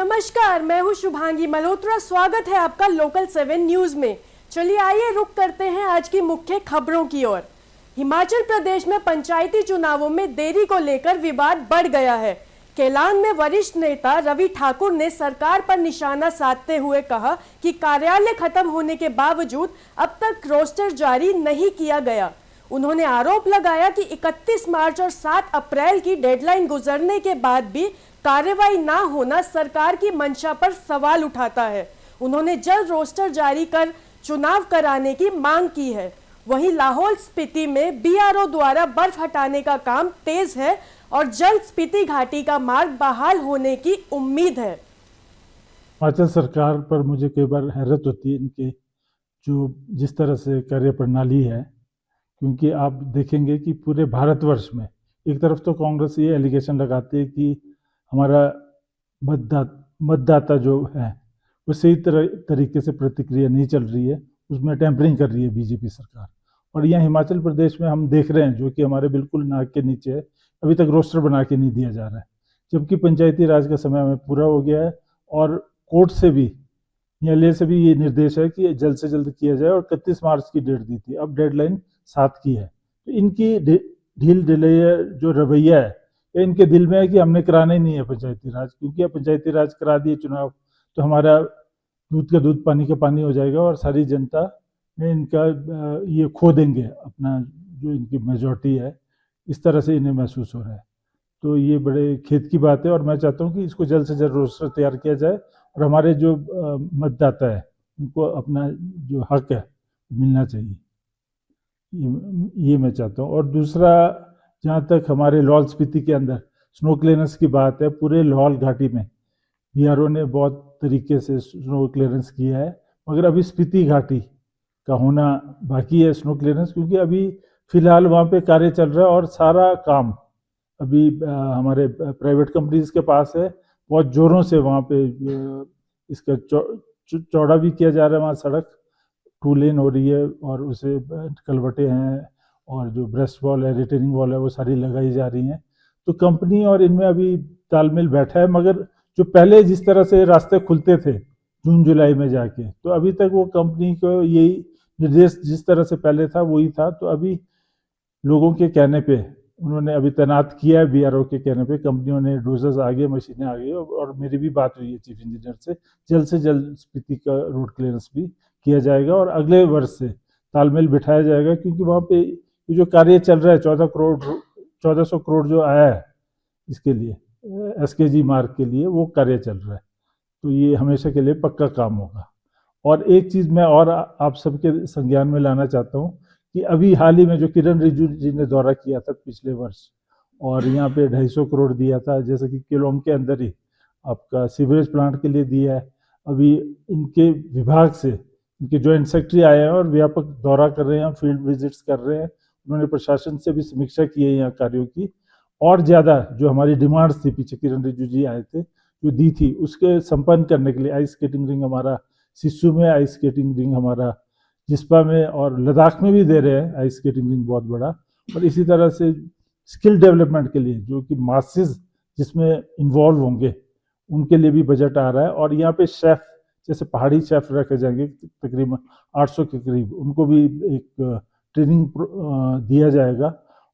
नमस्कार, मैं हूं शुभांगी मल्होत्रा। स्वागत है आपका लोकल 7 न्यूज में। चलिए आइए रुक करते हैं आज की मुख्य खबरों की ओर। हिमाचल प्रदेश में पंचायती चुनावों में देरी को लेकर विवाद बढ़ गया है। केलांग में वरिष्ठ नेता रवि ठाकुर ने सरकार पर निशाना साधते हुए कहा कि कार्यालय खत्म होने के बावजूद अब तक रोस्टर जारी नहीं किया गया। उन्होंने आरोप लगाया कि 31 मार्च और 7 अप्रैल की डेडलाइन गुजरने के बाद भी कार्रवाई ना होना सरकार की मंशा पर सवाल उठाता है। उन्होंने जल्द रोस्टर जारी कर चुनाव कराने की मांग की है। वहीं लाहौल स्पीति में बीआरओ द्वारा बर्फ हटाने का काम तेज है और जल्द स्पीति घाटी का मार्ग बहाल होने की उम्मीद है। हिमाचल सरकार पर मुझे कई बार हैरत होती है इनके जो जिस तरह से कार्य प्रणाली है, क्योंकि आप देखेंगे कि पूरे भारतवर्ष में एक तरफ तो कांग्रेस ये एलिगेशन लगाती है कि हमारा मतदाता जो है वो सही तरीके से प्रतिक्रिया नहीं चल रही है, उसमें टेम्परिंग कर रही है बीजेपी सरकार। और यहाँ हिमाचल प्रदेश में हम देख रहे हैं जो कि हमारे बिल्कुल नाक के नीचे है, अभी तक रोस्टर बना के नहीं दिया जा रहा है, जबकि पंचायती राज का समय हमें पूरा हो गया है और कोर्ट से भी न्यायालय से भी ये निर्देश है कि जल्द से जल्द किया जाए और 31 मार्च की डेट दी थी, अब डेडलाइन 7 की है। तो इनकी ढील ढिलैया जो रवैया है ये इनके दिल में है कि हमने कराना ही नहीं है पंचायती राज, क्योंकि अब पंचायती राज करा दिए चुनाव तो हमारा दूध का दूध पानी का पानी हो जाएगा और सारी जनता में इनका ये खो देंगे अपना जो इनकी मेजॉरिटी है, इस तरह से इन्हें महसूस हो रहा है। तो ये बड़े खेद की बात है और मैं चाहता हूँ कि इसको जल्द से जल्द रोस्टर तैयार किया जाए और हमारे जो मतदाता है उनको अपना जो हक है मिलना चाहिए, ये मैं चाहता हूँ। और दूसरा, जहाँ तक हमारे लाहौल स्पीति के अंदर स्नो क्लियरेंस की बात है, पूरे लाहौल घाटी में बीआरओ ने बहुत तरीके से स्नो क्लियरेंस किया है, मगर अभी स्पीति घाटी का होना बाकी है स्नो क्लियरेंस, क्योंकि अभी फिलहाल वहाँ पे कार्य चल रहा है और सारा काम अभी हमारे प्राइवेट कंपनीज के पास है। बहुत जोरों से वहाँ पे इसका चौड़ा भी किया जा रहा है, वहाँ सड़क 2 लेन हो रही है और उसे कलवटे हैं और जो ब्रेस्ट वॉल है, रिटेनिंग वॉल है, वो सारी लगाई जा रही हैं। तो कंपनी और इनमें अभी तालमेल बैठा है, मगर जो पहले जिस तरह से रास्ते खुलते थे जून जुलाई में जाके, तो अभी तक वो कंपनी को यही निर्देश जिस तरह से पहले था वही था। तो अभी लोगों के कहने पे उन्होंने अभी तैनात किया है, बीआरओ के कहने पे कंपनियों ने डोजर्स आ गए, मशीनें आ गई और मेरी भी बात हुई है चीफ इंजीनियर से जल्द स्पीति का रोड क्लियरेंस भी किया जाएगा और अगले वर्ष से तालमेल बिठाया जाएगा, क्योंकि वहाँ पे ये जो कार्य चल रहा है 1400 करोड़ जो आया है इसके लिए एसकेजी मार्ग के लिए, वो कार्य चल रहा है, तो ये हमेशा के लिए पक्का काम होगा। और एक चीज़ मैं और आप सबके संज्ञान में लाना चाहता हूँ कि अभी हाल ही में जो किरण रिजिजू जी ने दौरा किया था पिछले वर्ष और यहाँ पे 250 करोड़ दिया था, जैसे कि केलोंग के अंदर ही आपका सीवरेज प्लांट के लिए दिया है। अभी इनके विभाग से इनके जॉइंट सेक्रेटरी आए हैं और व्यापक दौरा कर रहे हैं, फील्ड विजिट्स कर रहे हैं। उन्होंने प्रशासन से भी समीक्षा की है यहाँ कार्यों की, और ज़्यादा जो हमारी डिमांड्स थी पीछे किरण रिजिजू जी आए थे जो दी थी उसके संपन्न करने के लिए आइस स्केटिंग रिंग हमारा सिस्सू में, आइस स्केटिंग रिंग हमारा जिस्पा में और लद्दाख में भी दे रहे हैं आइस स्केटिंग रिंग बहुत बड़ा। और इसी तरह से स्किल डेवलपमेंट के लिए जो कि मासेस जिसमें इन्वॉल्व होंगे उनके लिए भी बजट आ रहा है। और यहाँ पे शेफ जैसे पहाड़ी शेफ रखे जाएंगे तकरीबन 800 के करीब, उनको भी एक ट्रेनिंग दिया जाएगा।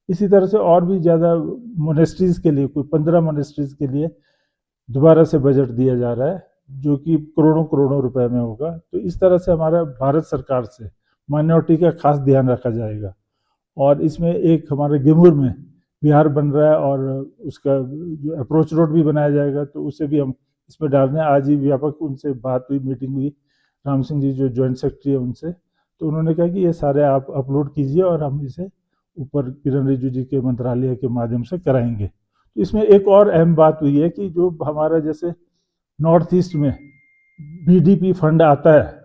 इसी तरह से और भी ज़्यादा मोनेस्ट्रीज़ के लिए, कोई 15 मोनेस्ट्रीज़ के लिए दोबारा से बजट दिया जा रहा है जो कि करोड़ों रुपए में होगा। तो इस तरह से हमारा भारत सरकार से माइनॉरिटी का खास ध्यान रखा जाएगा। और इसमें एक हमारे गेमूर में बिहार बन रहा है और उसका जो अप्रोच रोड भी बनाया जाएगा, तो उसे भी हम इसमें डाल रहे हैं। आज ही व्यापक उनसे बात हुई, मीटिंग हुई राम सिंह जी जो जॉइंट सेक्रेटरी है उनसे, तो उन्होंने कहा कि ये सारे आप अपलोड कीजिए और हम इसे ऊपर किरण रिजिजू जी के मंत्रालय के माध्यम से कराएंगे। तो इसमें एक और अहम बात हुई है कि जो हमारा जैसे नॉर्थ ईस्ट में बीडीपी फंड आता है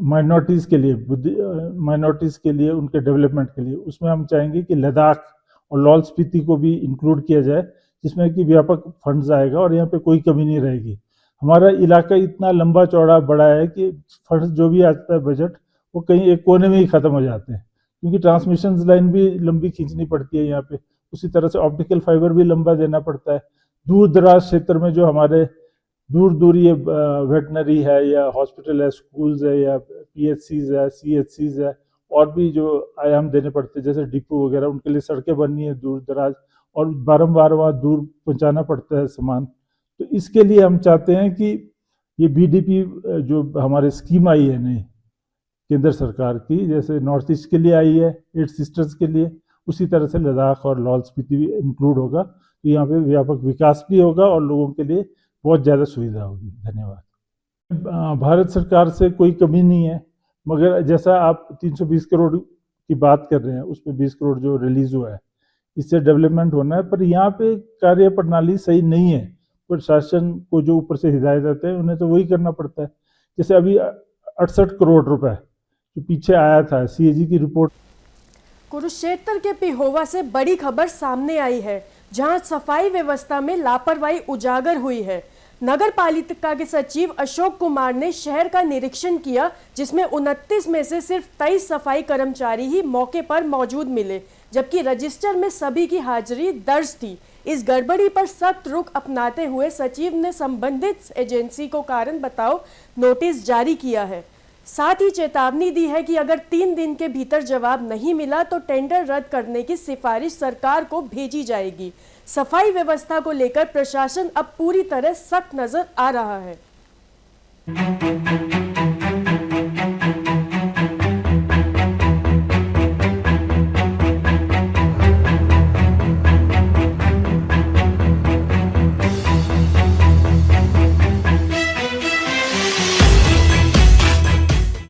माइनॉरिटीज़ के लिए, माइनॉरिटीज़ के लिए उनके डेवलपमेंट के लिए, उसमें हम चाहेंगे कि लद्दाख और लाहौल स्पीति को भी इंक्लूड किया जाए, जिसमें कि व्यापक फंड्स आएगा और यहाँ पे कोई कमी नहीं रहेगी। हमारा इलाका इतना लंबा चौड़ा बड़ा है कि फंड्स जो भी आता है बजट वो कहीं एक कोने में ही ख़त्म हो जाते हैं, क्योंकि ट्रांसमिशन लाइन भी लंबी खींचनी पड़ती है यहाँ पे, उसी तरह से ऑप्टिकल फाइबर भी लंबा देना पड़ता है। दूर दराज क्षेत्र में जो हमारे दूर दूर ये वेटनरी है या हॉस्पिटल है, स्कूल्स है या पीएचसीज है, सीएचसीज है, और भी जो आयाम देने पड़ते हैं जैसे डिपो वगैरह, उनके लिए सड़कें बननी है दूर दराज, और बारम्बार वहाँ दूर पहुँचाना पड़ता है सामान। तो इसके लिए हम चाहते हैं कि ये बीडीपी जो हमारे स्कीम आई है नई केंद्र सरकार की, जैसे नॉर्थ ईस्ट के लिए आई है 8 सिस्टर्स के लिए, उसी तरह से लद्दाख और लाहौल स्पीति भी इंक्लूड होगा, तो यहाँ पे व्यापक विकास भी होगा और लोगों के लिए बहुत ज़्यादा सुविधा होगी। धन्यवाद। भारत सरकार से कोई कमी नहीं है, मगर जैसा आप 320 करोड़ की बात कर रहे हैं, उसमें 20 करोड़ जो रिलीज हुआ है, इससे डेवलपमेंट होना है, पर यहाँ पे कार्य प्रणाली सही नहीं है। प्रशासन को जो ऊपर से हिदायत आते हैं उन्हें तो वही करना पड़ता है। जैसे अभी 68 करोड़ रुपए जो पीछे आया था सीएजी की रिपोर्ट। कुरुक्षेत्र के पिहोवा से बड़ी खबर सामने आई है, जहां सफाई व्यवस्था में लापरवाही उजागर हुई है। नगर पालिका के सचिव अशोक कुमार ने शहर का निरीक्षण किया, जिसमें 29 में से सिर्फ 23 सफाई कर्मचारी ही मौके पर मौजूद मिले, जबकि रजिस्टर में सभी की हाजिरी दर्ज थी। इस गड़बड़ी पर सख्त रुख अपनाते हुए सचिव ने संबंधित एजेंसी को कारण बताओ नोटिस जारी किया है। साथ ही चेतावनी दी है कि अगर 3 दिन के भीतर जवाब नहीं मिला तो टेंडर रद्द करने की सिफारिश सरकार को भेजी जाएगी। सफाई व्यवस्था को लेकर प्रशासन अब पूरी तरह सख्त नजर आ रहा है।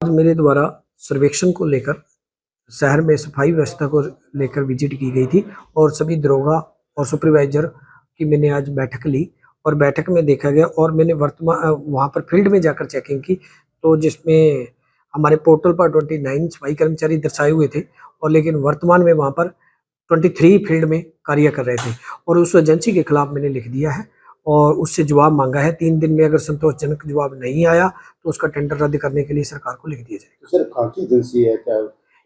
मेरे द्वारा सर्वेक्षण को लेकर शहर में सफाई व्यवस्था को लेकर विजिट की गई थी और सभी दरोगा और सुपरवाइजर की मैंने आज बैठक ली और बैठक में देखा गया और मैंने वहाँ पर फील्ड में जाकर चेकिंग की, तो जिसमें हमारे पोर्टल पर 29 सफाई कर्मचारी दर्शाए हुए थे और लेकिन वर्तमान में वहाँ पर 23 फील्ड में कार्य कर रहे थे और उस एजेंसी के खिलाफ मैंने लिख दिया है और उससे जवाब मांगा है। 3 दिन में अगर संतोषजनक जवाब नहीं आया तो उसका टेंडर रद्द करने के लिए सरकार को लिख दिया जाएगा। सर कहाँ की एजेंसी है क्या?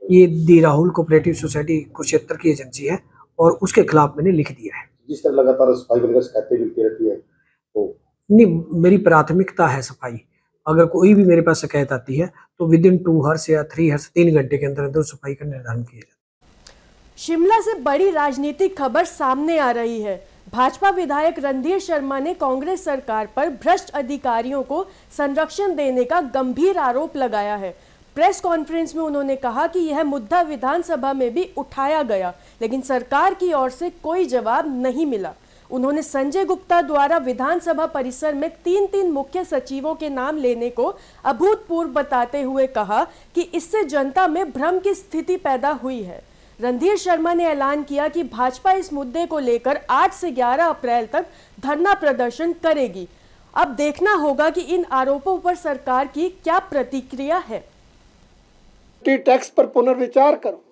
ये दी राहुल कोऑपरेटिव सोसाइटी कुरुक्षेत्र की एजेंसी है और उसके खिलाफ मैंने लिख दिया है। जिस तरह लगातार सफाई को लेकर शिकायतें मिलती रहती है तो नहीं, मेरी प्राथमिकता है सफाई। अगर कोई भी मेरे पास शिकायत आती है तो विदिन 2 हर्स या 3 हर्स 3 घंटे के अंदर अंदर सफाई का निर्धारण किया जाता है। शिमला से बड़ी राजनीतिक खबर सामने आ रही है। भाजपा विधायक रणधीर शर्मा ने कांग्रेस सरकार पर भ्रष्ट अधिकारियों को संरक्षण देने का गंभीर आरोप लगाया है। प्रेस कॉन्फ्रेंस में उन्होंने कहा कि यह मुद्दा विधानसभा में भी उठाया गया, लेकिन सरकार की ओर से कोई जवाब नहीं मिला। उन्होंने संजय गुप्ता द्वारा विधानसभा परिसर में 3 मुख्य सचिवों के नाम लेने को अभूतपूर्व बताते हुए कहा कि इससे जनता में भ्रम की स्थिति पैदा हुई है। रणधीर शर्मा ने ऐलान किया कि भाजपा इस मुद्दे को लेकर 8 से 11 अप्रैल तक धरना प्रदर्शन करेगी। अब देखना होगा कि इन आरोपों पर सरकार की क्या प्रतिक्रिया है। टैक्स पर पुनर्विचार करो,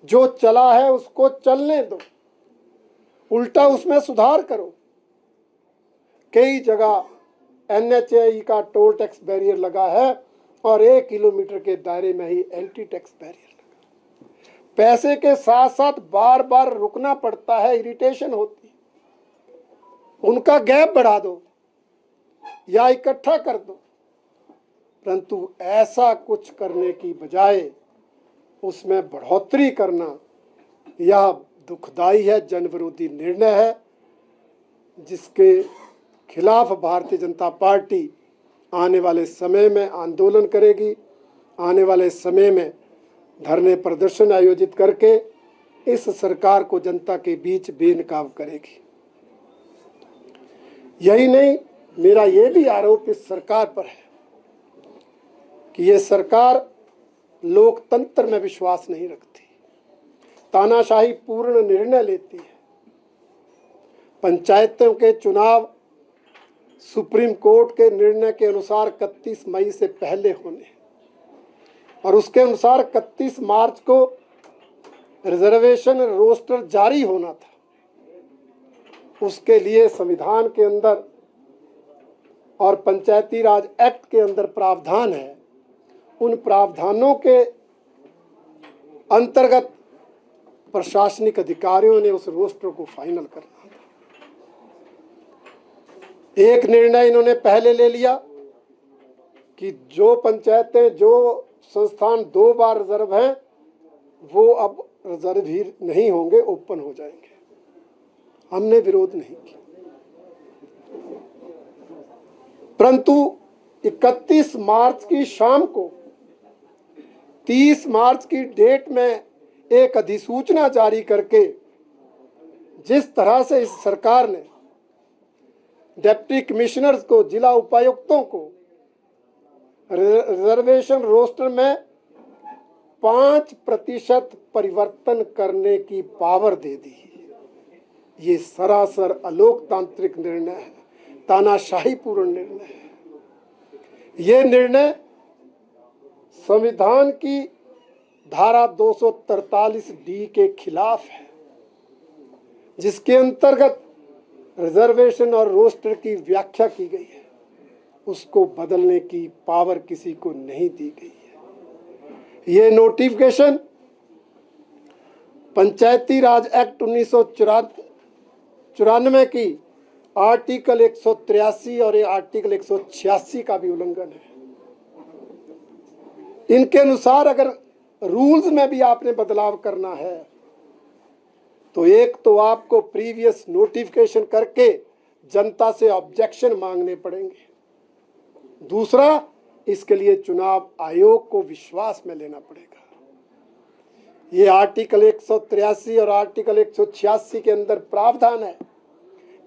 जो चला है उसको चलने दो, उल्टा उसमें सुधार करो। कई जगह एनएचएआई का टोल टैक्स बैरियर लगा है और 1 किलोमीटर के दायरे में ही एंटी टैक्स बैरियर लगा। पैसे के साथ साथ बार बार रुकना पड़ता है, इरिटेशन होती है। उनका गैप बढ़ा दो या इकट्ठा कर दो, परंतु ऐसा कुछ करने की बजाय उसमें बढ़ोतरी करना यह दुखदाई है, जनविरोधी निर्णय है, जिसके खिलाफ भारतीय जनता पार्टी आने वाले समय में आंदोलन करेगी। आने वाले समय में धरने प्रदर्शन आयोजित करके इस सरकार को जनता के बीच बेनकाब करेगी। यही नहीं, मेरा ये भी आरोप इस सरकार पर है कि ये सरकार लोकतंत्र में विश्वास नहीं रखती, तानाशाही पूर्ण निर्णय लेती है। पंचायतों के चुनाव सुप्रीम कोर्ट के निर्णय के अनुसार 31 मई से पहले होने और उसके अनुसार 31 मार्च को रिजर्वेशन रोस्टर जारी होना था। उसके लिए संविधान के अंदर और पंचायती राज एक्ट के अंदर प्रावधान है। उन प्रावधानों के अंतर्गत प्रशासनिक अधिकारियों ने उस रोस्टर को फाइनल करना था। एक निर्णय इन्होंने पहले ले लिया कि जो पंचायतें, जो संस्थान 2 बार रिजर्व हैं, वो अब रिजर्व ही नहीं होंगे, ओपन हो जाएंगे। हमने विरोध नहीं किया, परंतु 31 मार्च की शाम को 30 मार्च की डेट में एक अधिसूचना जारी करके जिस तरह से इस सरकार ने डिप्टी कमिश्नर्स को, जिला उपायुक्तों को रिजर्वेशन रोस्टर में 5% परिवर्तन करने की पावर दे दी, ये सरासर अलोकतांत्रिक निर्णय है, तानाशाहीपूर्ण निर्णय है। ये निर्णय संविधान की धारा 243D के खिलाफ है, जिसके अंतर्गत रिजर्वेशन और रोस्टर की व्याख्या की गई है, उसको बदलने की पावर किसी को नहीं दी गई है। ये नोटिफिकेशन पंचायती राज एक्ट 1994 की आर्टिकल 183 और आर्टिकल 186 का भी उल्लंघन है। इनके अनुसार अगर रूल्स में भी आपने बदलाव करना है तो एक तो आपको प्रीवियस नोटिफिकेशन करके जनता से ऑब्जेक्शन मांगने पड़ेंगे, दूसरा इसके लिए चुनाव आयोग को विश्वास में लेना पड़ेगा। ये आर्टिकल 183 और आर्टिकल 186 के अंदर प्रावधान है।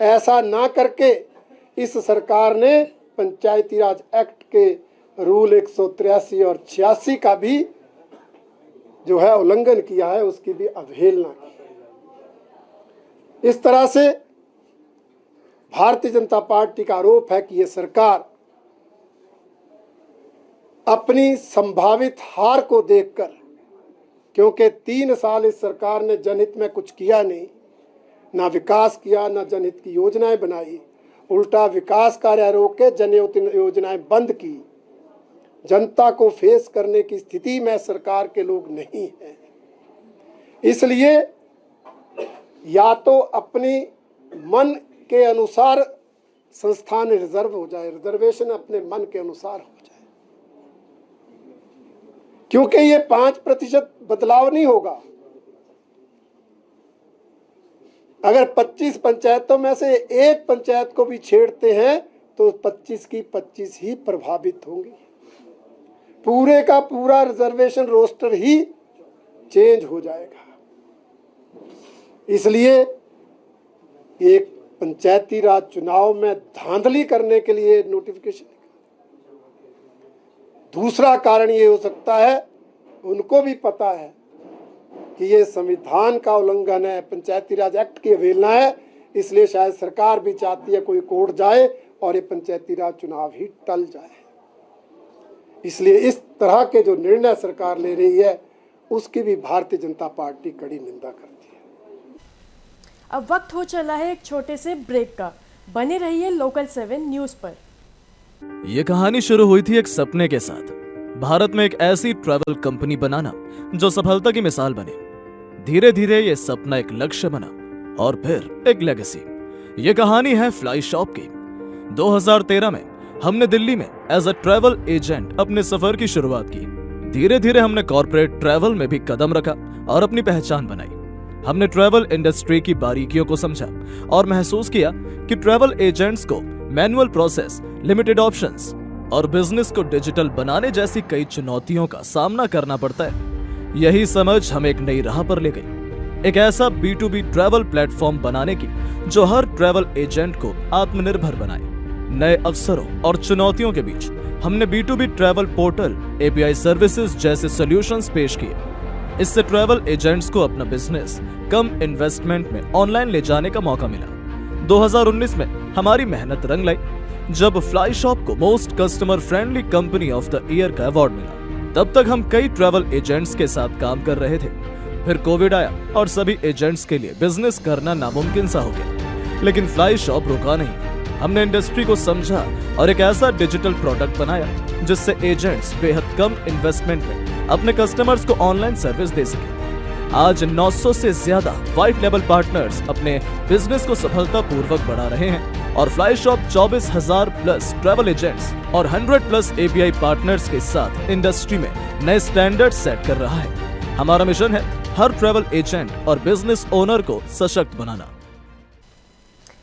ऐसा ना करके इस सरकार ने पंचायती राज एक्ट के रूल 183 और 86 का भी जो है उल्लंघन किया है, उसकी भी अवहेलना की। इस तरह से भारतीय जनता पार्टी का आरोप है कि ये सरकार अपनी संभावित हार को देखकर, क्योंकि 3 साल इस सरकार ने जनहित में कुछ किया नहीं, ना विकास किया, ना जनहित की योजनाएं बनाई, उल्टा विकास कार्य रोक के जनहित योजनाएं बंद की। जनता को फेस करने की स्थिति में सरकार के लोग नहीं हैं। इसलिए या तो अपनी मन के अनुसार संस्थान रिजर्व हो जाए, रिजर्वेशन अपने मन के अनुसार हो जाए, क्योंकि ये 5% बदलाव नहीं होगा। अगर 25 पंचायतों में से एक पंचायत को भी छेड़ते हैं तो 25 की 25 ही प्रभावित होंगी। पूरे का पूरा रिजर्वेशन रोस्टर ही चेंज हो जाएगा। इसलिए एक पंचायती राज चुनाव में धांधली करने के लिए नोटिफिकेशन। दूसरा कारण ये हो सकता है, उनको भी पता है कि ये संविधान का उल्लंघन है, पंचायती राज एक्ट की अवहेलना है, इसलिए शायद सरकार भी चाहती है कोई कोर्ट जाए और ये पंचायती राज चुनाव ही टल जाए। इसलिए इस तरह के जो निर्णय सरकार ले रही है उसकी भी भारतीय जनता पार्टी कड़ी निंदा करती है। अब वक्त हो चला है एक छोटे से ब्रेक का। बने रहिए लोकल 7 न्यूज पर। ये कहानी शुरू हुई थी एक सपने के साथ, भारत में एक ऐसी ट्रैवल कंपनी बनाना जो सफलता की मिसाल बने। धीरे धीरे ये सपना एक लक्ष्य बना और फिर एक लेगेसी। ये कहानी है फ्लाई शॉप की। 2013 में हमने दिल्ली में एज अ ट्रैवल एजेंट अपने सफर की शुरुआत की। धीरे धीरे हमने कॉर्पोरेट ट्रैवल में भी कदम रखा और अपनी पहचान बनाई। हमने ट्रैवल इंडस्ट्री की बारीकियों को समझा और महसूस किया कि ट्रैवल एजेंट्स को मैनुअल प्रोसेस, लिमिटेड ऑप्शंस और बिजनेस को डिजिटल बनाने जैसी कई चुनौतियों का सामना करना पड़ता है। यही समझ हमें एक नई राह पर ले गई, एक ऐसा B2B ट्रैवल प्लेटफॉर्म बनाने की जो हर ट्रैवल एजेंट को आत्मनिर्भर बनाए। नए अवसरों और चुनौतियों के बीच हमने B2B travel portal, API services जैसे सॉल्यूशंस पेश किए। इससे ट्रैवल एजेंट्स को अपना बिजनेस कम इन्वेस्टमेंट में ऑनलाइन ले जाने का मौका मिला। 2019 में हमारी मेहनत रंग लाई जब फ्लाई शॉप को most customer friendly company of the year का अवार्ड मिला। तब तक हम कई ट्रैवल एजेंट्स के साथ काम कर रहे थे। फिर कोविड आया और सभी एजेंट्स के लिए बिजनेस करना नामुमकिन सा हो गया। लेकिन फ्लाई शॉप रुका नहीं। हमने इंडस्ट्री को समझा और एक ऐसा डिजिटल प्रोडक्ट बनाया जिससे एजेंट्स बेहद कम इन्वेस्टमेंट में अपने कस्टमर्स को ऑनलाइन सर्विस दे सके। आज 900 से ज्यादा व्हाइट लेवल पार्टनर्स अपने बिजनेस को सफलतापूर्वक बढ़ा रहे हैं और fly shop 24,000 plus travel agents और 100 प्लस API पार्टनर्स के साथ इंडस्ट्री में नए स्टैंडर्ड सेट कर रहा है। हमारा मिशन है हर ट्रैवल एजेंट और बिजनेस ओनर को सशक्त बनाना।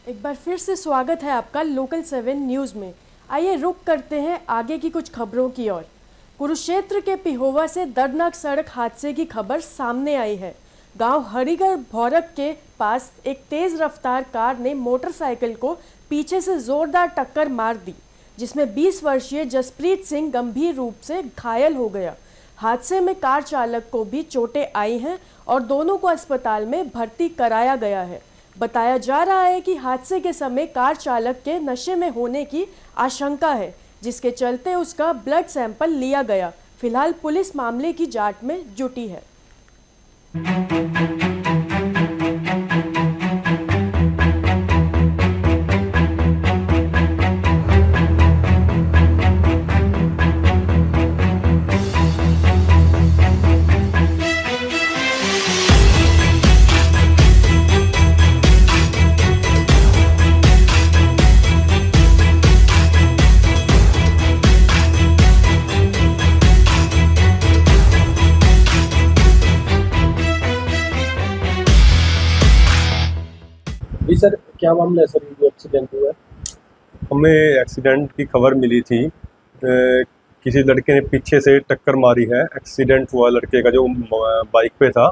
एक बार फिर से स्वागत है आपका लोकल 7 न्यूज़ में। आइए रुक करते हैं आगे की कुछ खबरों की ओर। कुरुक्षेत्र के पिहोवा से दर्दनाक सड़क हादसे की खबर सामने आई है। गांव हरिगढ़ भौरक के पास एक तेज रफ्तार कार ने मोटरसाइकिल को पीछे से जोरदार टक्कर मार दी, जिसमें 20 वर्षीय जसप्रीत सिंह गंभीर रूप से घायल हो गया। हादसे में कार चालक को भी चोटें आई हैं और दोनों को अस्पताल में भर्ती कराया गया है। बताया जा रहा है कि हादसे के समय कार चालक के नशे में होने की आशंका है, जिसके चलते उसका ब्लड सैंपल लिया गया। फिलहाल पुलिस मामले की जांच में जुटी है। जी सर, क्या मामला है सर, ये जो एक्सीडेंट हुआ है? हमें एक्सीडेंट की खबर मिली थी। किसी लड़के ने पीछे से टक्कर मारी है। एक्सीडेंट हुआ लड़के का जो बाइक पे था,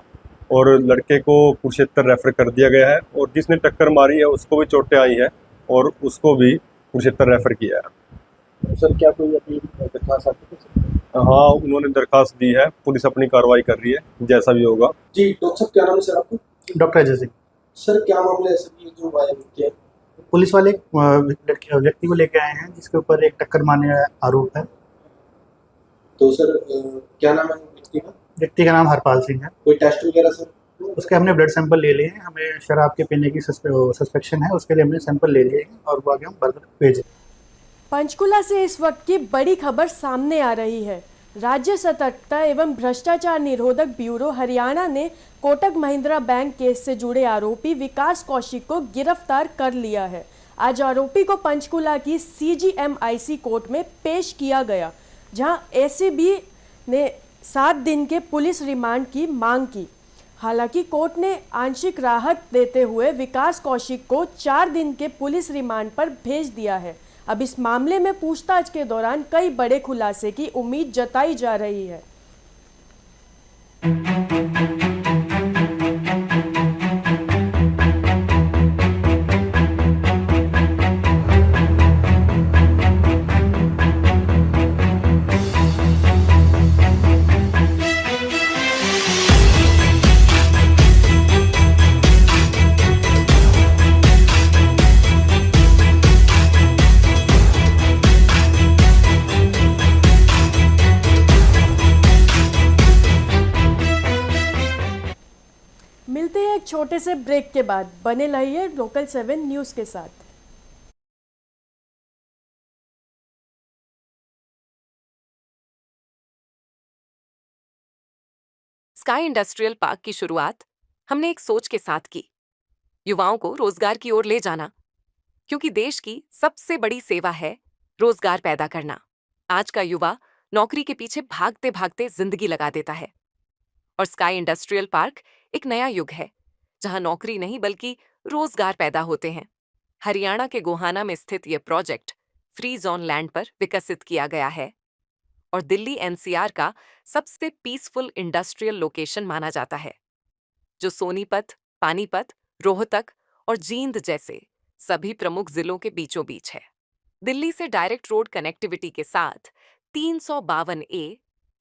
और लड़के को कुरुक्षेत्र रेफर कर दिया गया है, और जिसने टक्कर मारी है उसको भी चोटें आई है और उसको भी कुरुक्षेत्र रेफर किया है। तो सर क्या कोई अपनी दरखास्त आती है? हाँ, उन्होंने दरखास्त दी है, पुलिस अपनी कार्रवाई कर रही है जैसा भी होगा। जी डॉक्टर साहब, क्या नाम है सर आपको? डॉक्टर अजय सिंह। सर क्या मामला है सर, ये जो वायरल किया? पुलिस वाले एक व्यक्ति को लेके आए हैं जिसके ऊपर एक टक्कर मारने का आरोप है। तो सर क्या नाम है व्यक्ति का? व्यक्ति का नाम हरपाल सिंह है। कोई टेस्ट वगैरह सर? उसके हमने ब्लड सैंपल ले लिए हैं। हमें शराब के पीने की सस्पेक्शन है, उसके लिए हमने सैंपल ले लिए हैं और वो आगे हम फर्दर भेज। पंचकुला से इस वक्त की बड़ी खबर सामने आ रही है। राज्य सतर्कता एवं भ्रष्टाचार निरोधक ब्यूरो हरियाणा ने कोटक महिंद्रा बैंक केस से जुड़े आरोपी विकास कौशिक को गिरफ्तार कर लिया है। आज आरोपी को पंचकुला की CGMIC कोर्ट में पेश किया गया, जहां ACB ने 7 दिन के पुलिस रिमांड की मांग की। हालांकि कोर्ट ने आंशिक राहत देते हुए विकास कौशिक को 4 दिन के पुलिस रिमांड पर भेज दिया है। अब इस मामले में पूछताछ के दौरान कई बड़े खुलासे की उम्मीद जताई जा रही है। मिलते हैं एक छोटे से ब्रेक के बाद। बने रहिए लोकल 7 न्यूज़ के साथ। स्काई इंडस्ट्रियल पार्क की शुरुआत हमने एक सोच के साथ की, युवाओं को रोजगार की ओर ले जाना, क्योंकि देश की सबसे बड़ी सेवा है रोजगार पैदा करना। आज का युवा नौकरी के पीछे भागते भागते जिंदगी लगा देता है, और स्काई इंडस्ट्रियल पार्क एक नया युग है जहां नौकरी नहीं बल्कि रोजगार पैदा होते हैं। हरियाणा के गोहाना में स्थित यह प्रोजेक्ट फ्री जोन लैंड पर विकसित किया गया है और दिल्ली NCR का सबसे पीसफुल इंडस्ट्रियल लोकेशन माना जाता है, जो सोनीपत, पानीपत, रोहतक और जींद जैसे सभी प्रमुख जिलों के बीचों बीच है। दिल्ली से डायरेक्ट रोड कनेक्टिविटी के साथ 352A,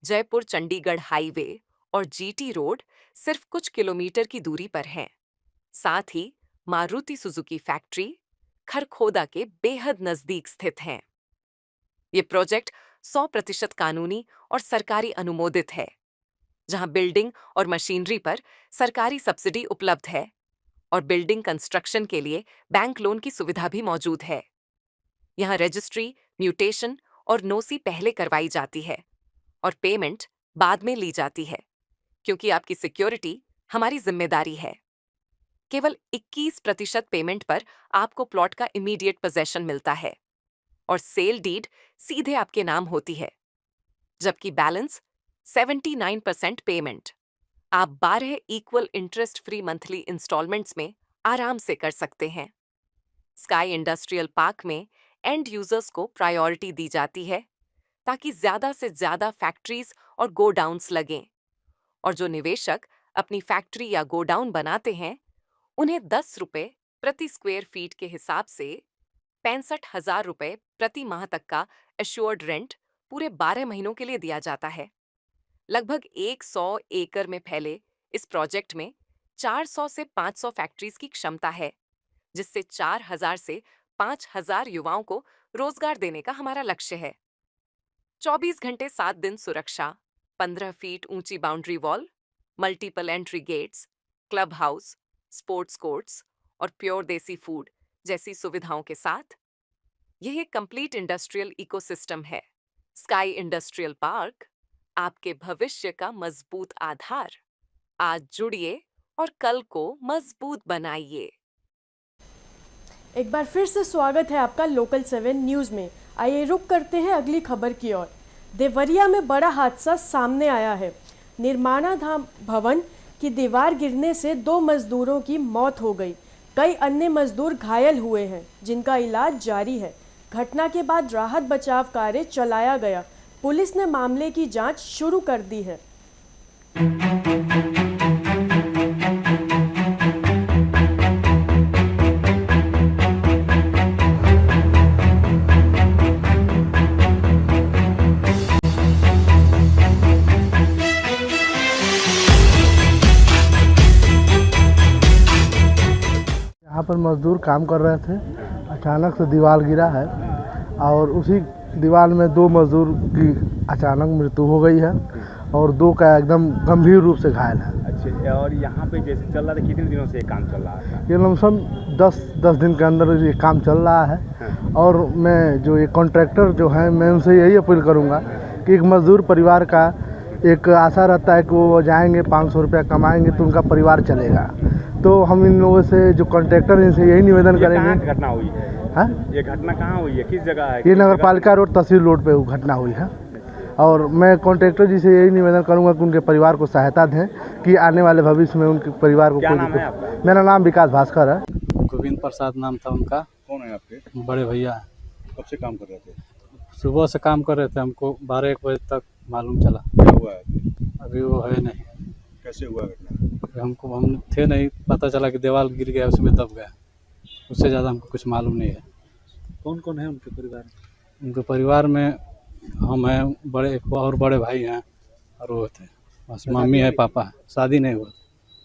जयपुर चंडीगढ़ हाईवे और GT रोड सिर्फ कुछ किलोमीटर की दूरी पर हैं। साथ ही मारुति सुजुकी फैक्ट्री खरखोदा के बेहद नजदीक स्थित हैं। ये प्रोजेक्ट 100% कानूनी और सरकारी अनुमोदित है, जहां बिल्डिंग और मशीनरी पर सरकारी सब्सिडी उपलब्ध है और बिल्डिंग कंस्ट्रक्शन के लिए बैंक लोन की सुविधा भी मौजूद है। यहाँ रजिस्ट्री, म्यूटेशन और नोसी पहले करवाई जाती है और पेमेंट बाद में ली जाती है, क्योंकि आपकी सिक्योरिटी हमारी जिम्मेदारी है। केवल 21% पेमेंट पर आपको प्लॉट का इमीडिएट पोजेशन मिलता है और सेल डीड सीधे आपके नाम होती है, जबकि बैलेंस 79% पेमेंट आप 12 equal interest free monthly instalments में आराम से कर सकते हैं। स्काई इंडस्ट्रियल पार्क में एंड यूजर्स को प्रायोरिटी दी जाती है ताकि ज्यादा से ज्यादा फैक्ट्रीज और गोडाउन्स लगें, और जो निवेशक अपनी फैक्ट्री या गोडाउन बनाते हैं उन्हें 10 रुपए प्रति स्क्वायर फीट के हिसाब से 65,000 रुपए प्रति माह तक का एश्योर्ड रेंट पूरे 12 महीनों के लिए दिया जाता है। लगभग 100 एकड़ में फैले इस प्रोजेक्ट में 400 से 500 फैक्ट्रीज की क्षमता है, जिससे 4,000 से 5,000 युवाओं को रोजगार देने का हमारा लक्ष्य है। 24 घंटे 7 दिन सुरक्षा, 15 फीट ऊंची boundary wall, multiple entry gates, club house, sports courts और प्योर देसी फूड जैसी सुविधाओं के साथ यह एक कंप्लीट इंडस्ट्रियल इकोसिस्टम है। स्काई इंडस्ट्रियल पार्क, आपके भविष्य का मजबूत आधार। आज जुड़िए और कल को मजबूत बनाइए। एक बार फिर से स्वागत है आपका लोकल 7 न्यूज़ में। आइए रुक करते हैं अगली खबर की ओर। देवरिया में बड़ा हादसा सामने आया है। निर्माणाधीन भवन की दीवार गिरने से 2 मजदूरों की मौत हो गई। कई अन्य मजदूर घायल हुए हैं, जिनका इलाज जारी है। घटना के बाद राहत बचाव कार्य चलाया गया। पुलिस ने मामले की जांच शुरू कर दी है। यहाँ पर मजदूर काम कर रहे थे, अचानक से दीवार गिरा है और उसी दीवार में 2 मजदूर की अचानक मृत्यु हो गई है और 2 का एकदम गंभीर रूप से घायल है। अच्छा, और यहाँ पे जैसे चल रहा था, कितने दिनों से ये काम चल रहा था? ये लमसम 10 दिन के अंदर ये काम चल रहा है। हाँ। और मैं जो ये कॉन्ट्रैक्टर जो है, मैं उनसे यही अपील करूँगा कि एक मजदूर परिवार का एक आशा रहता है कि वो जाएंगे 500 रुपया कमाएंगे तो उनका परिवार चलेगा। तो हम इन लोगों से जो कॉन्ट्रैक्टर हैं इनसे यही निवेदन करेंगे। घटना हुई है? हाँ, ये घटना कहाँ हुई है, किस जगह है? ये नगर पालिका रोड, तहसील रोड पे वो घटना हुई है। और मैं कॉन्ट्रैक्टर जी से यही निवेदन करूंगा कि उनके परिवार को सहायता दें कि आने वाले भविष्य में उनके परिवार को। क्या नाम है आपका? मेरा नाम विकास भास्कर है। गोविंद प्रसाद नाम था उनका। कौन है आपके? बड़े भैया। कब से काम कर रहे थे? सुबह से काम कर रहे थे, हमको 12-1 बजे तक मालूम चला। क्या हुआ है? अभी वो है नहीं। कैसे हुआ घटना? हम थे नहीं, पता चला कि दीवार गिर गया, उसमें दब गया। उससे ज़्यादा हमको कुछ मालूम नहीं है। कौन कौन है उनके परिवार में? उनके परिवार में हम हैं, बड़े एक और बड़े भाई हैं और वो थे, बस मम्मी है, पापा है। शादी नहीं हुआ।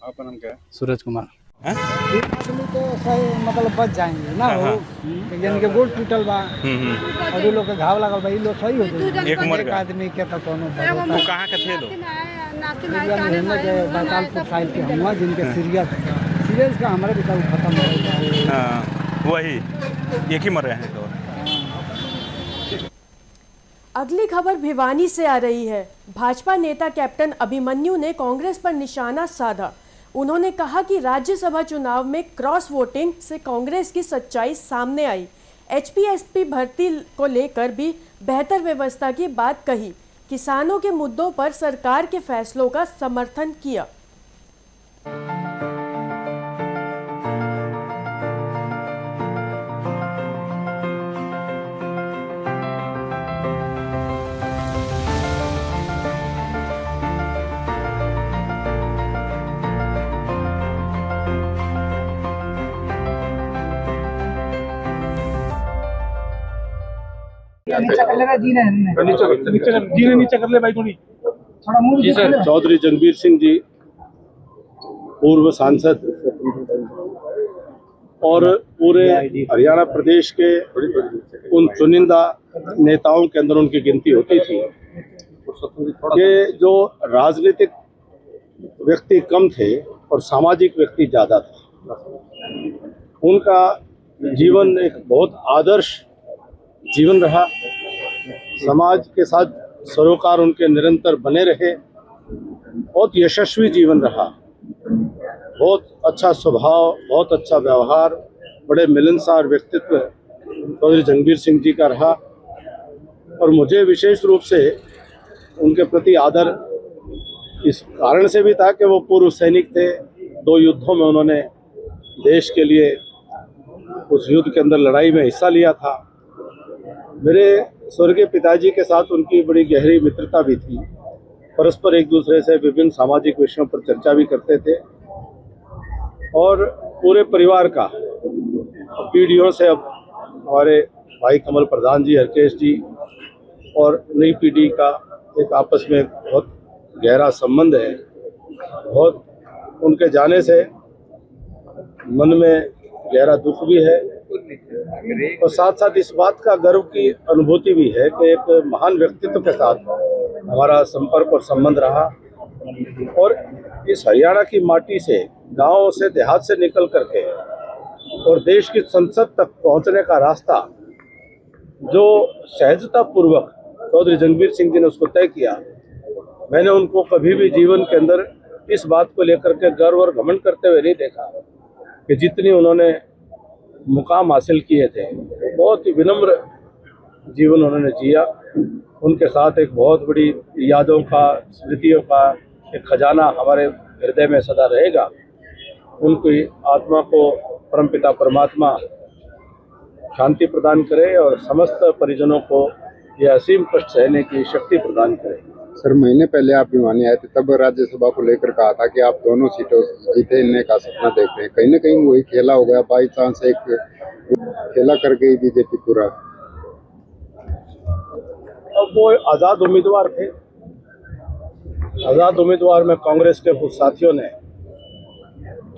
आपका नाम क्या है? सूरज कुमार। आदमी तो सही मतलब बच जाएंगे ना, वो यानी कि गोड़ टूटल बा और ये लोग के घाव लगल बा, ये लोग सही हो जाएंगे। एक उम्र का आदमी के तो कोनो वो कहाँ के थे लोग? बतालपुर साइड के हुआ, जिनके सीरियस का हमारे भी कल खत्म हो गया। हाँ, वही एक ही मर रहे हैं। तो अगली खबर भिवानी से आ रही है। भाजपा नेता कैप्टन अभिमन्यु ने कांग्रेस पर निशाना साधा। उन्होंने कहा कि राज्यसभा चुनाव में क्रॉस वोटिंग से कांग्रेस की सच्चाई सामने आई। एचपीएसपी भर्ती को लेकर भी बेहतर व्यवस्था की बात कही। किसानों के मुद्दों पर सरकार के फैसलों का समर्थन किया। चौधरी जंगवीर सिंह जी, पूर्व सांसद और पूरे हरियाणा प्रदेश के उन चुनिंदा नेताओं के अंदर उनकी गिनती होती थी। ये जो राजनीतिक व्यक्ति कम थे और सामाजिक व्यक्ति ज़्यादा था। उनका जीवन एक बहुत आदर्श जीवन रहा। समाज के साथ सरोकार उनके निरंतर बने रहे। बहुत यशस्वी जीवन रहा। बहुत अच्छा स्वभाव, बहुत अच्छा व्यवहार, बड़े मिलनसार व्यक्तित्व चौधरी जंगबीर सिंह जी का रहा। और मुझे विशेष रूप से उनके प्रति आदर इस कारण से भी था कि वो पूर्व सैनिक थे। 2 युद्धों में उन्होंने देश के लिए उस युद्ध के अंदर लड़ाई में हिस्सा लिया था। मेरे स्वर्गीय पिताजी के साथ उनकी बड़ी गहरी मित्रता भी थी। परस्पर एक दूसरे से विभिन्न सामाजिक विषयों पर चर्चा भी करते थे और पूरे परिवार का पीढ़ियों से अब हमारे भाई कमल प्रधान जी, हरकेश जी और नई पीढ़ी का एक आपस में बहुत गहरा संबंध है। बहुत उनके जाने से मन में गहरा दुख भी है और साथ साथ इस बात का गर्व की अनुभूति भी है कि एक महान व्यक्तित्व के साथ हमारा संपर्क और संबंध रहा। और इस हरियाणा की माटी से, गांव से, देहात से निकल करके और देश की संसद तक पहुंचने का रास्ता जो सहजता पूर्वक चौधरी जंगबीर सिंह जी ने उसको तय किया, मैंने उनको कभी भी जीवन के अंदर इस बात को लेकर के गर्व और घमंड करते हुए नहीं देखा कि जितनी उन्होंने मुकाम हासिल किए थे, बहुत ही विनम्र जीवन उन्होंने जिया। उनके साथ एक बहुत बड़ी यादों का, स्मृतियों का एक खजाना हमारे हृदय में सदा रहेगा। उनकी आत्मा को परमपिता परमात्मा शांति प्रदान करे और समस्त परिजनों को यह असीम कष्ट सहने की शक्ति प्रदान करे। सर, महीने पहले आप भिवानी आए थे, तब राज्यसभा को लेकर कहा था कि आप दोनों सीटों जीतने का सपना देख रहे हैं। कहीं ना कहीं वही खेला हो गया, बाई चांस एक खेला कर गई बीजेपी पूरा। अब वो आज़ाद उम्मीदवार थे। आज़ाद उम्मीदवार में कांग्रेस के कुछ साथियों ने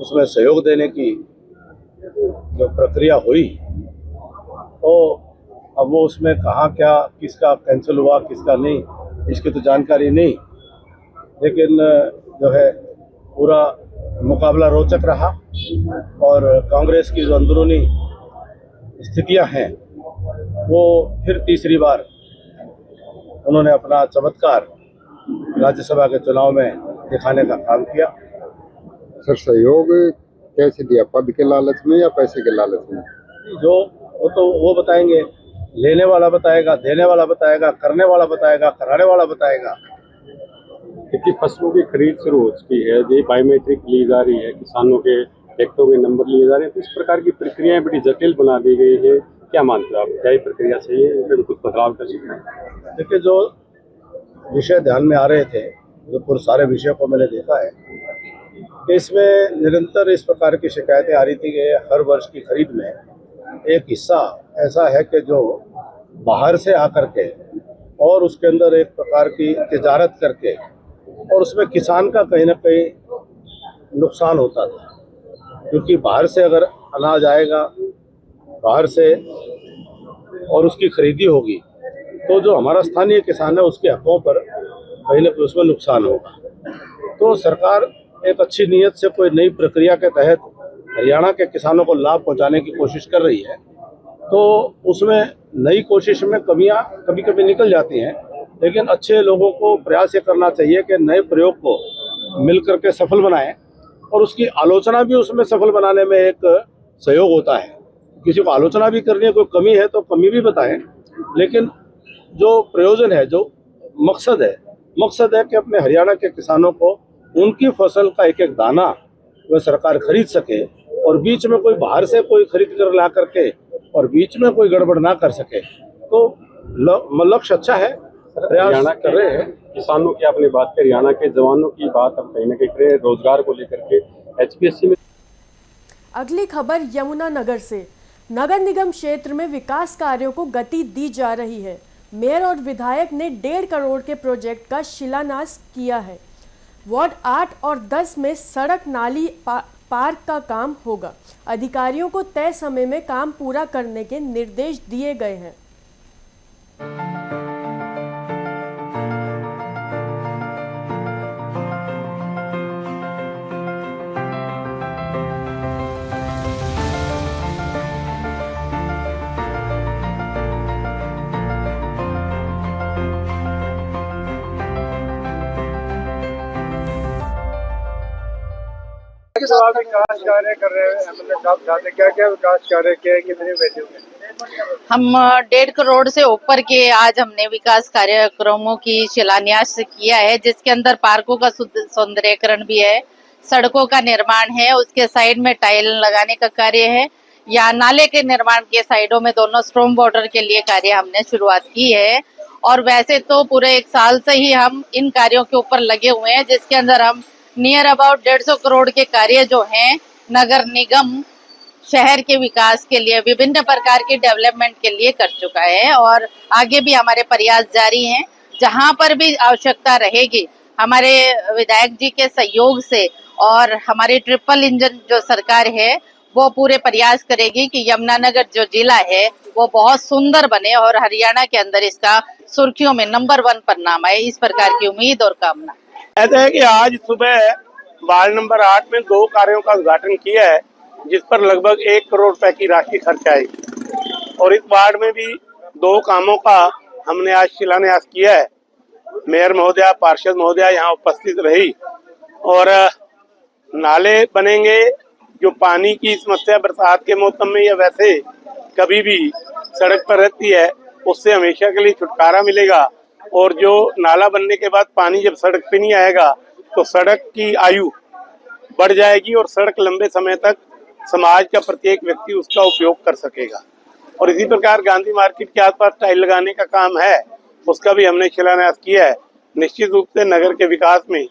उसमें सहयोग देने की जो प्रक्रिया हुई, तो अब वो उसमें कहाँ क्या, किसका कैंसिल हुआ, किसका नहीं, इसकी तो जानकारी नहीं। लेकिन जो है पूरा मुकाबला रोचक रहा और कांग्रेस की जो अंदरूनी स्थितियां हैं वो फिर तीसरी बार उन्होंने अपना चमत्कार राज्यसभा के चुनाव में दिखाने का काम किया। सर, सहयोग कैसे दिया? पद के लालच में या पैसे के लालच में? जो वो तो वो बताएंगे, लेने वाला बताएगा, देने वाला बताएगा, करने वाला बताएगा, कराने वाला बताएगा। कितनी फसलों की खरीद शुरू हो चुकी है, ये बायोमेट्रिक ली जा रही है, किसानों के ट्रैक्टरों के नंबर लिए जा रहे हैं, तो इस प्रकार की प्रक्रियाएं बड़ी जटिल बना दी गई है। क्या मानते हो आप, क्या ये प्रक्रिया सही है, इसमें कुछ बदलाव कर सकते हैं? देखिए, जो विषय ध्यान में आ रहे थे, जो पूरे सारे विषयों को मैंने देखा है कि इसमें निरंतर इस प्रकार की शिकायतें आ रही थी कि हर वर्ष की खरीद में एक हिस्सा ऐसा है कि जो बाहर से आकर के और उसके अंदर एक प्रकार की तिजारत करके और उसमें किसान का कहीं ना कहीं नुकसान होता था। क्योंकि बाहर से अगर अनाज आएगा, बाहर से और उसकी खरीदी होगी, तो जो हमारा स्थानीय किसान है उसके हकों पर कहीं ना कहीं उसमें नुकसान होगा। तो सरकार एक अच्छी नीयत से कोई नई प्रक्रिया के तहत हरियाणा के किसानों को लाभ पहुंचाने की कोशिश कर रही है, तो उसमें नई कोशिश में कमियां कभी कभी निकल जाती हैं। लेकिन अच्छे लोगों को प्रयास ये करना चाहिए कि नए प्रयोग को मिल करके सफल बनाएं और उसकी आलोचना भी उसमें सफल बनाने में एक सहयोग होता है। किसी को आलोचना भी करनी है, कोई कमी है तो कमी भी बताएं, लेकिन जो प्रयोजन है, जो मकसद है कि अपने हरियाणा के किसानों को उनकी फसल का एक एक दाना वह सरकार खरीद सके और बीच में कोई बाहर से कोई खरीद कर ला करके और बीच में कोई गड़बड़ ना कर सके। तो लक्ष्य अच्छा है, हरियाणा कर रहे हैं किसानों की आपने बात की, हरियाणा के जवानों की बात अब कहीं ना कहीं करें, रोजगार को लेकर के HPSC में। अगली खबर यमुनानगर से। नगर निगम क्षेत्र में विकास कार्यों को गति दी जा रही है। मेयर और विधायक ने 1.5 करोड़ के प्रोजेक्ट का शिलान्यास किया है। वार्ड 8 और 10 में सड़क, नाली, पार्क का काम होगा। अधिकारियों को तय समय में काम पूरा करने के निर्देश दिए गए हैं। विकास कार्य कर रहे हैं एमएलए साहब, क्या क्या विकास कार्य किए, कितने वैल्यू में? हम 1.5 करोड़ से ऊपर के आज हमने विकास कार्यक्रमों की शिलान्यास किया है, जिसके अंदर पार्कों का सौंदर्यीकरण भी है, सड़कों का निर्माण है, उसके साइड में टाइल लगाने का कार्य है, या नाले के निर्माण के साइडों में दोनों स्ट्रॉम वाटर के लिए कार्य हमने शुरुआत की है। और वैसे तो पूरे 1 साल से ही हम इन कार्यों के ऊपर लगे हुए हैं, जिसके अंदर हम नियर अबाउट 150 करोड़ के कार्य जो हैं नगर निगम शहर के विकास के लिए, विभिन्न प्रकार के डेवलपमेंट के लिए कर चुका है। और आगे भी हमारे प्रयास जारी हैं, जहां पर भी आवश्यकता रहेगी हमारे विधायक जी के सहयोग से और हमारी ट्रिपल इंजन जो सरकार है वो पूरे प्रयास करेगी कि यमुनानगर जो जिला है वो बहुत सुंदर बने और हरियाणा के अंदर इसका सुर्खियों में नंबर 1 पर नाम आए। इस प्रकार की उम्मीद और कामना। ऐसा है कि आज सुबह वार्ड नंबर 8 में 2 कार्यों का उद्घाटन किया है, जिस पर लगभग 1 करोड़ रुपए की राशि खर्च आई, और इस वार्ड में भी 2 कामों का हमने आज शिलान्यास किया है। मेयर महोदया, पार्षद महोदया यहाँ उपस्थित रही, और नाले बनेंगे। जो पानी की समस्या बरसात के मौसम में या वैसे कभी भी सड़क पर रहती है, उससे हमेशा के लिए छुटकारा मिलेगा। और जो नाला बनने के बाद पानी जब सड़क पे नहीं आएगा तो सड़क की आयु बढ़ जाएगी और सड़क लंबे समय तक समाज का प्रत्येक व्यक्ति उसका उपयोग कर सकेगा। और इसी प्रकार गांधी मार्केट के आसपास टाइल लगाने का काम है, उसका भी हमने शिलान्यास किया है। निश्चित रूप से नगर के विकास में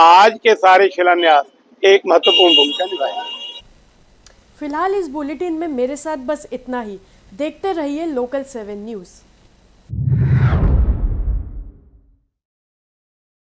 आज के सारे शिलान्यास एक महत्वपूर्ण भूमिका निभाएंगे। फिलहाल इस बुलेटिन में मेरे साथ बस इतना ही। देखते रहिए लोकल 7 न्यूज़।